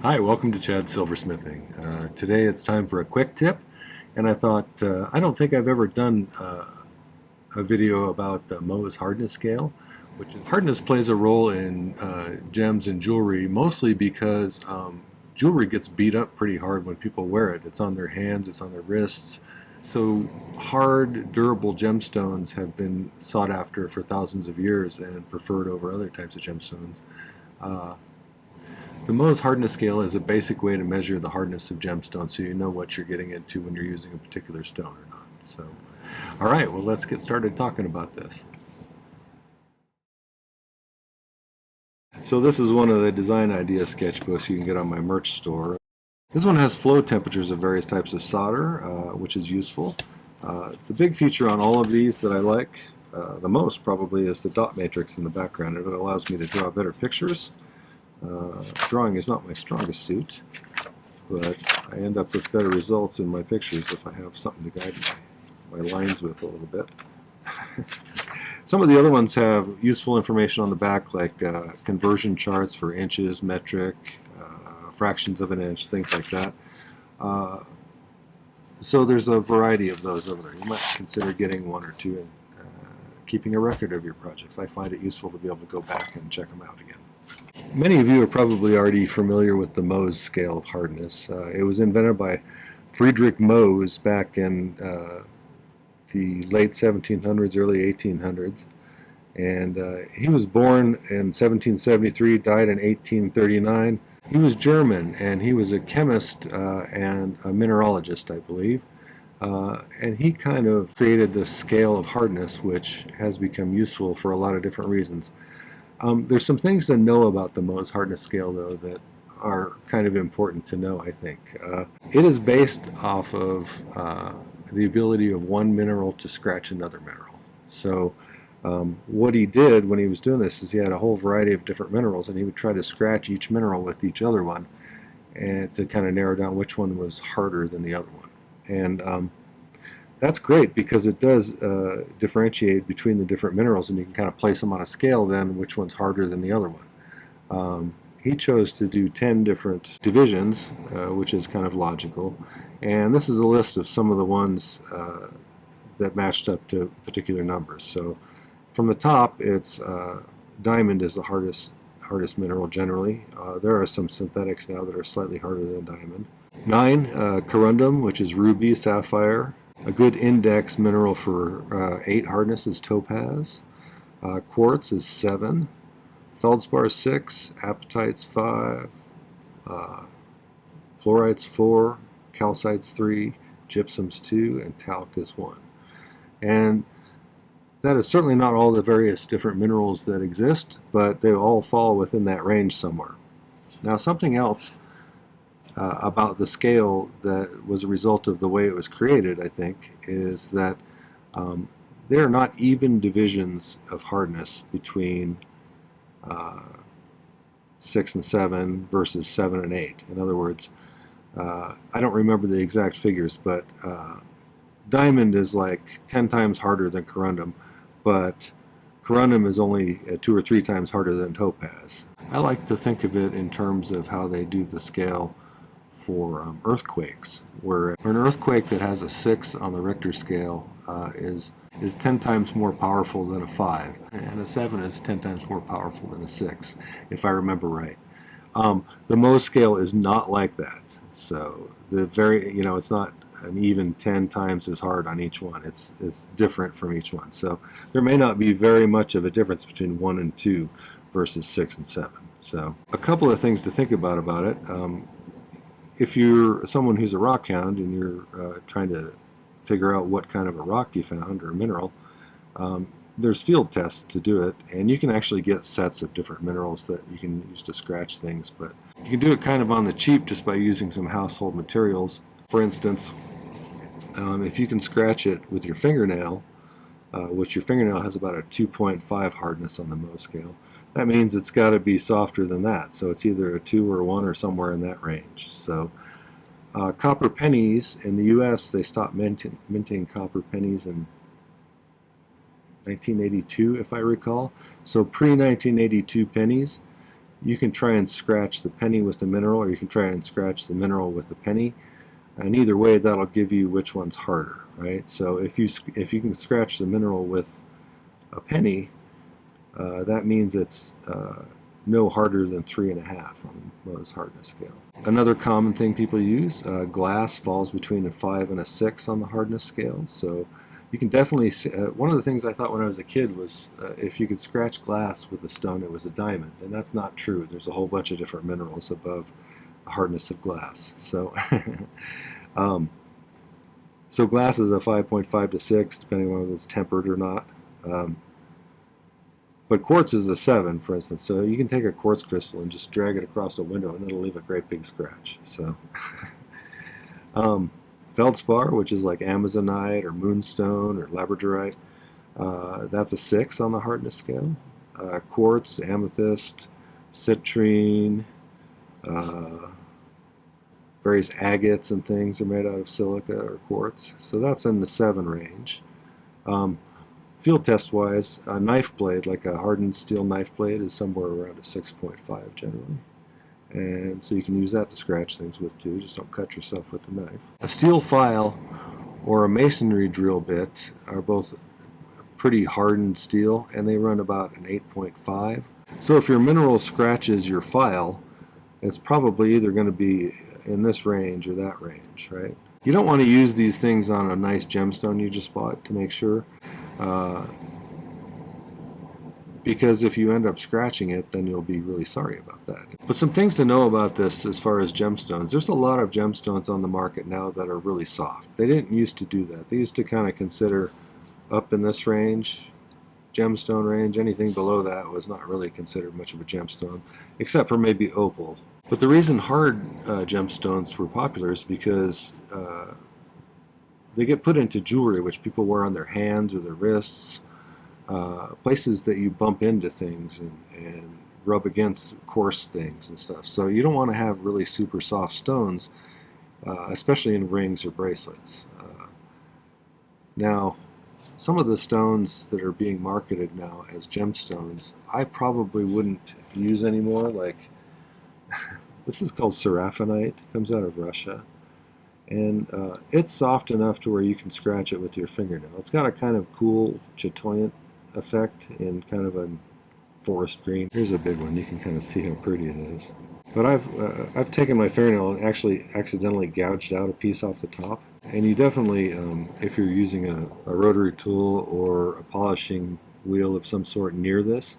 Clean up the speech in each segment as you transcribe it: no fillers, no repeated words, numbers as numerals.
Hi, welcome to Chad's Silversmithing. Today it's time for a quick tip, and I thought I don't think I've ever done a video about the Mohs hardness scale, which is hardness plays a role in gems and jewelry, mostly because jewelry gets beat up pretty hard when people wear it. It's on their hands, it's on their wrists. So hard, durable gemstones have been sought after for thousands of years and preferred over other types of gemstones. Uh, the Mohs hardness scale is a basic way to measure the hardness of gemstones so you know what you're getting into when you're using a particular stone or not. So, all right, well, let's get started talking about this. So this is one of the design idea sketchbooks you can get on my merch store. This one has flow temperatures of various types of solder, which is useful. The big feature on all of these that I like the most probably is the dot matrix in the background. It allows me to draw better pictures. Drawing is not my strongest suit, but I end up with better results in my pictures if I have something to guide my lines with a little bit. Some of the other ones have useful information on the back, like conversion charts for inches, metric, fractions of an inch, things like that. So there's a variety of those over there. You might consider getting one or two and keeping a record of your projects. I find it useful to be able to go back and check them out again. Many of you are probably already familiar with the Mohs scale of hardness. It was invented by Friedrich Mohs back in the late 1700s, early 1800s. And he was born in 1773, died in 1839. He was German, and he was a chemist and a mineralogist, I believe. And he kind of created this scale of hardness, which has become useful for a lot of different reasons. There's some things to know about the Mohs hardness scale, though, that are kind of important to know, I think. It is based off of the ability of one mineral to scratch another mineral. So what he did when he was doing this is he had a whole variety of different minerals, and he would try to scratch each mineral with each other one and to kind of narrow down which one was harder than the other one. And that's great because it does differentiate between the different minerals, and you can kind of place them on a scale then which one's harder than the other one. He chose to do 10 different divisions, which is kind of logical, and this is a list of some of the ones that matched up to particular numbers. So from the top, it's diamond is the hardest mineral generally. There are some synthetics now that are slightly harder than diamond. 9, corundum, which is ruby, sapphire. A good index mineral for 8 hardness is topaz. Quartz is 7. Feldspar is 6. Apatite's 5. Fluorite's 4. Calcite's 3. Gypsum's 2. And talc is 1. And that is certainly not all the various different minerals that exist, but they all fall within that range somewhere. Now, something else about the scale that was a result of the way it was created, I think, is that there are not even divisions of hardness between 6 and 7 versus 7 and 8. In other words, I don't remember the exact figures, but diamond is like 10 times harder than corundum, but corundum is only 2 or 3 times harder than topaz. I like to think of it in terms of how they do the scale for earthquakes, where an earthquake that has a 6 on the Richter scale is 10 times more powerful than a 5, and a 7 is 10 times more powerful than a 6, if I remember right. The Mohs scale is not like that, so it's not an even 10 times as hard on each one. It's different from each one, so there may not be very much of a difference between 1 and 2 versus 6 and 7. So a couple of things to think about it. If you're someone who's a rock hound and you're trying to figure out what kind of a rock you found or a mineral, there's field tests to do it, and you can actually get sets of different minerals that you can use to scratch things, but you can do it kind of on the cheap just by using some household materials. For instance, if you can scratch it with your fingernail, which your fingernail has about a 2.5 hardness on the Mohs scale, that means it's got to be softer than that. So it's either a 2 or a 1 or somewhere in that range. So copper pennies in the U.S., they stopped minting copper pennies in 1982, if I recall. So pre-1982 pennies you can try and scratch the penny with the mineral, or you can try and scratch the mineral with the penny. And either way, that'll give you which one's harder, right? So if you can scratch the mineral with a penny, that means it's no harder than 3.5 on Mohs hardness scale. Another common thing people use, glass falls between a 5 and a 6 on the hardness scale. So you can definitely see, one of the things I thought when I was a kid was if you could scratch glass with a stone, it was a diamond, and that's not true. There's a whole bunch of different minerals above the hardness of glass. So, so glass is a 5.5 to 6, depending on whether it's tempered or not. But quartz is a 7, for instance. So you can take a quartz crystal and just drag it across a window, and it'll leave a great big scratch. So. Feldspar, which is like Amazonite or moonstone or labradorite, that's a 6 on the hardness scale. Quartz, amethyst, citrine, various agates and things are made out of silica or quartz. So that's in the 7 range. Field test wise, a knife blade, like a hardened steel knife blade, is somewhere around a 6.5 generally. And so you can use that to scratch things with too, just don't cut yourself with a knife. A steel file or a masonry drill bit are both pretty hardened steel, and they run about an 8.5. So if your mineral scratches your file, it's probably either going to be in this range or that range, right? You don't want to use these things on a nice gemstone you just bought to make sure, because if you end up scratching it, then you'll be really sorry about that. But some things to know about this as far as gemstones. There's a lot of gemstones on the market now that are really soft. They didn't used to do that. They used to kind of consider up in this range, gemstone range, anything below that was not really considered much of a gemstone, except for maybe opal. But the reason hard gemstones were popular is because they get put into jewelry, which people wear on their hands or their wrists, places that you bump into things and rub against coarse things and stuff. So you don't want to have really super soft stones, especially in rings or bracelets. Now, some of the stones that are being marketed now as gemstones, I probably wouldn't use anymore. Like, this is called seraphinite. It comes out of Russia. And it's soft enough to where you can scratch it with your fingernail. It's got a kind of cool chatoyant effect in kind of a forest green. Here's a big one. You can kind of see how pretty it is. But I've taken my fingernail and actually accidentally gouged out a piece off the top. And you definitely, if you're using a rotary tool or a polishing wheel of some sort near this,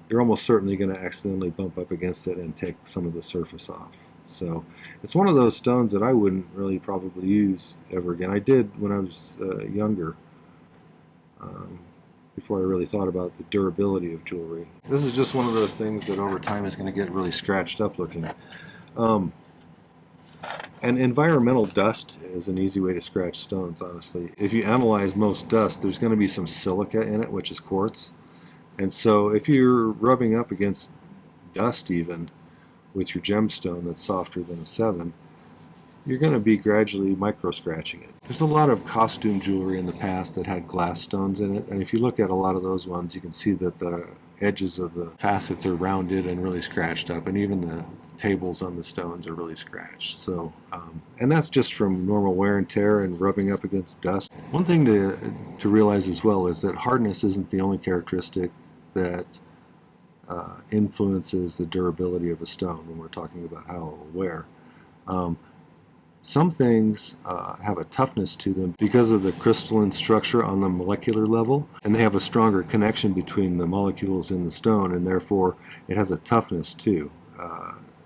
you're almost certainly going to accidentally bump up against it and take some of the surface off. So it's one of those stones that I wouldn't really probably use ever again. I did when I was younger, before I really thought about the durability of jewelry. This is just one of those things that over time is going to get really scratched up looking. And environmental dust is an easy way to scratch stones, honestly. If you analyze most dust, there's going to be some silica in it, which is quartz. And so if you're rubbing up against dust even with your gemstone that's softer than a 7, you're going to be gradually micro-scratching it. There's a lot of costume jewelry in the past that had glass stones in it, and if you look at a lot of those ones, you can see that the edges of the facets are rounded and really scratched up, and even the tables on the stones are really scratched. So, and that's just from normal wear and tear and rubbing up against dust. One thing to realize as well is that hardness isn't the only characteristic that influences the durability of a stone when we're talking about how it will wear. Some things have a toughness to them because of the crystalline structure on the molecular level, and they have a stronger connection between the molecules in the stone, and therefore it has a toughness too.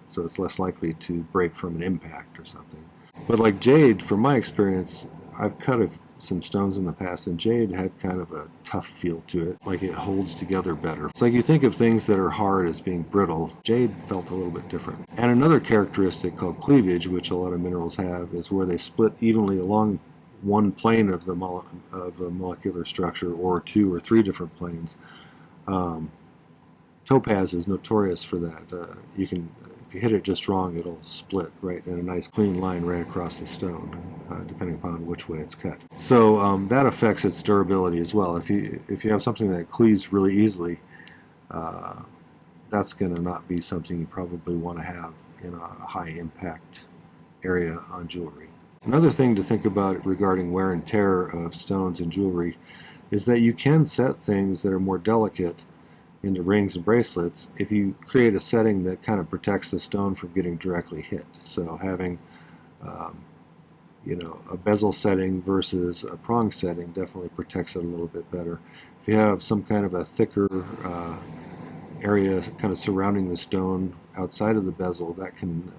So it's less likely to break from an impact or something. But like jade, from my experience, I've cut some stones in the past, and jade had kind of a tough feel to it, like it holds together better. It's like you think of things that are hard as being brittle. Jade felt a little bit different. And another characteristic called cleavage, which a lot of minerals have, is where they split evenly along one plane of the molecular structure, or 2 or 3 different planes. Topaz is notorious for that. If you hit it just wrong, it'll split right in a nice clean line right across the stone, depending upon which way it's cut. So that affects its durability as well. If you have something that cleaves really easily, that that's going to not be something you probably want to have in a high impact area on jewelry. Another thing to think about regarding wear and tear of stones and jewelry is that you can set things that are more delicate into rings and bracelets if you create a setting that kind of protects the stone from getting directly hit. So having a bezel setting versus a prong setting definitely protects it a little bit better. If you have some kind of a thicker area kind of surrounding the stone outside of the bezel, that can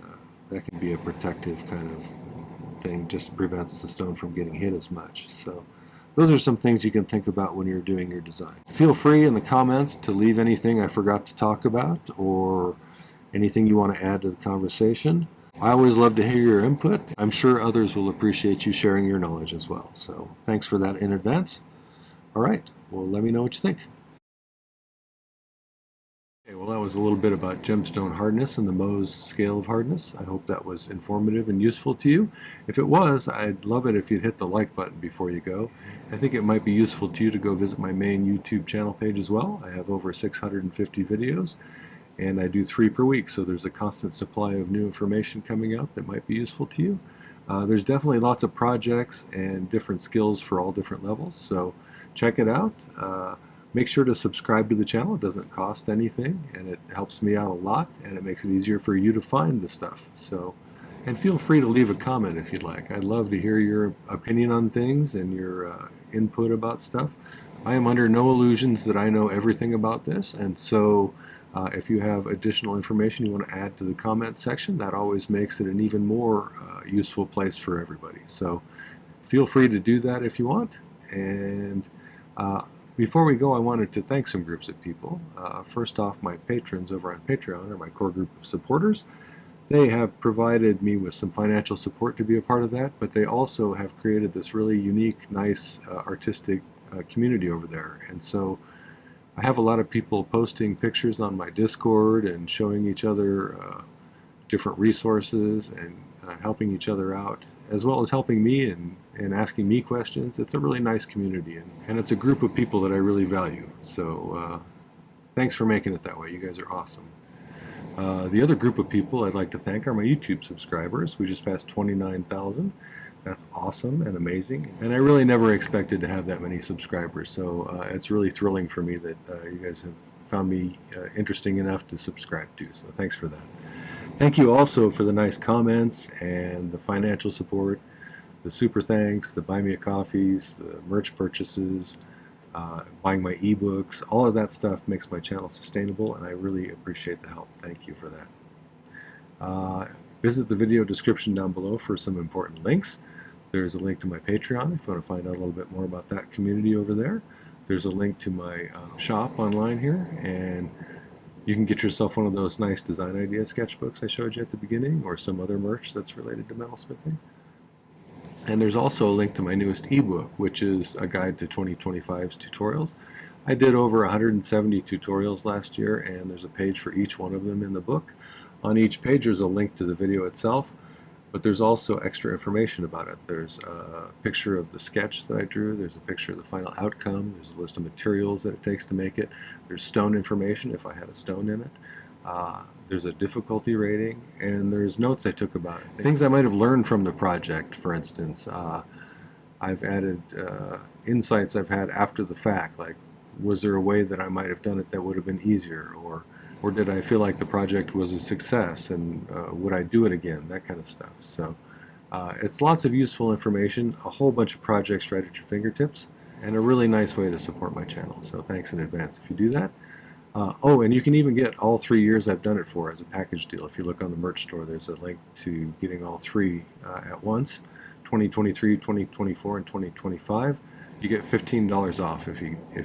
be a protective kind of thing, just prevents the stone from getting hit as much. So those are some things you can think about when you're doing your design. Feel free in the comments to leave anything I forgot to talk about or anything you want to add to the conversation. I always love to hear your input. I'm sure others will appreciate you sharing your knowledge as well. So thanks for that in advance. All right, well, let me know what you think. Okay, well, that was a little bit about gemstone hardness and the Mohs scale of hardness. I hope that was informative and useful to you. If it was, I'd love it if you'd hit the like button before you go. I think it might be useful to you to go visit my main YouTube channel page as well. I have over 650 videos, and I do 3 per week, so there's a constant supply of new information coming out that might be useful to you. There's definitely lots of projects and different skills for all different levels, so check it out. Make sure to subscribe to the channel. It doesn't cost anything, and it helps me out a lot, and it makes it easier for you to find the stuff. So, and feel free to leave a comment if you'd like. I'd love to hear your opinion on things and your input about stuff. I am under no illusions that I know everything about this, and so if you have additional information you want to add to the comment section, that always makes it an even more useful place for everybody. So feel free to do that if you want. And before we go, I wanted to thank some groups of people. First off, my patrons over on Patreon, or my core group of supporters. They have provided me with some financial support to be a part of that, but they also have created this really unique, nice, artistic community over there. And so I have a lot of people posting pictures on my Discord and showing each other different resources and helping each other out, as well as helping me and asking me questions. It's a really nice community, and it's a group of people that I really value. So thanks for making it that way. You guys are awesome. The other group of people I'd like to thank are my YouTube subscribers. We just passed 29,000. That's awesome and amazing, and I really never expected to have that many subscribers, so it's really thrilling for me that you guys have found me interesting enough to subscribe to, so thanks for that. Thank you also for the nice comments and the financial support, the super thanks, the buy me a coffees, the merch purchases, buying my ebooks. All of that stuff makes my channel sustainable, and I really appreciate the help. Thank you for that. Visit the video description down below for some important links. There's a link to my Patreon if you want to find out a little bit more about that community over there. There's a link to my shop online here, and you can get yourself one of those nice design idea sketchbooks I showed you at the beginning, or some other merch that's related to metalsmithing. And there's also a link to my newest ebook, which is a guide to 2025's tutorials. I did over 170 tutorials last year, and there's a page for each one of them in the book. On each page there's a link to the video itself, but there's also extra information about it. There's a picture of the sketch that I drew, there's a picture of the final outcome, there's a list of materials that it takes to make it, there's stone information if I had a stone in it, there's a difficulty rating, and there's notes I took about it. Things I might have learned from the project, for instance. I've added insights I've had after the fact, like was there a way that I might have done it that would have been easier, or did I feel like the project was a success, and would I do it again, that kind of stuff. So it's lots of useful information, a whole bunch of projects right at your fingertips, and a really nice way to support my channel. So thanks in advance if you do that. Oh, and you can even get all 3 years I've done it for as a package deal. If you look on the merch store, there's a link to getting all 3 at once, 2023, 2024, and 2025. You get $15 off if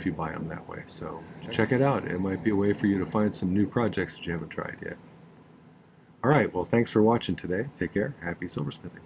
you buy them that way. So check it out. It might be a way for you to find some new projects that you haven't tried yet. All right, well, thanks for watching today. Take care. Happy silversmithing.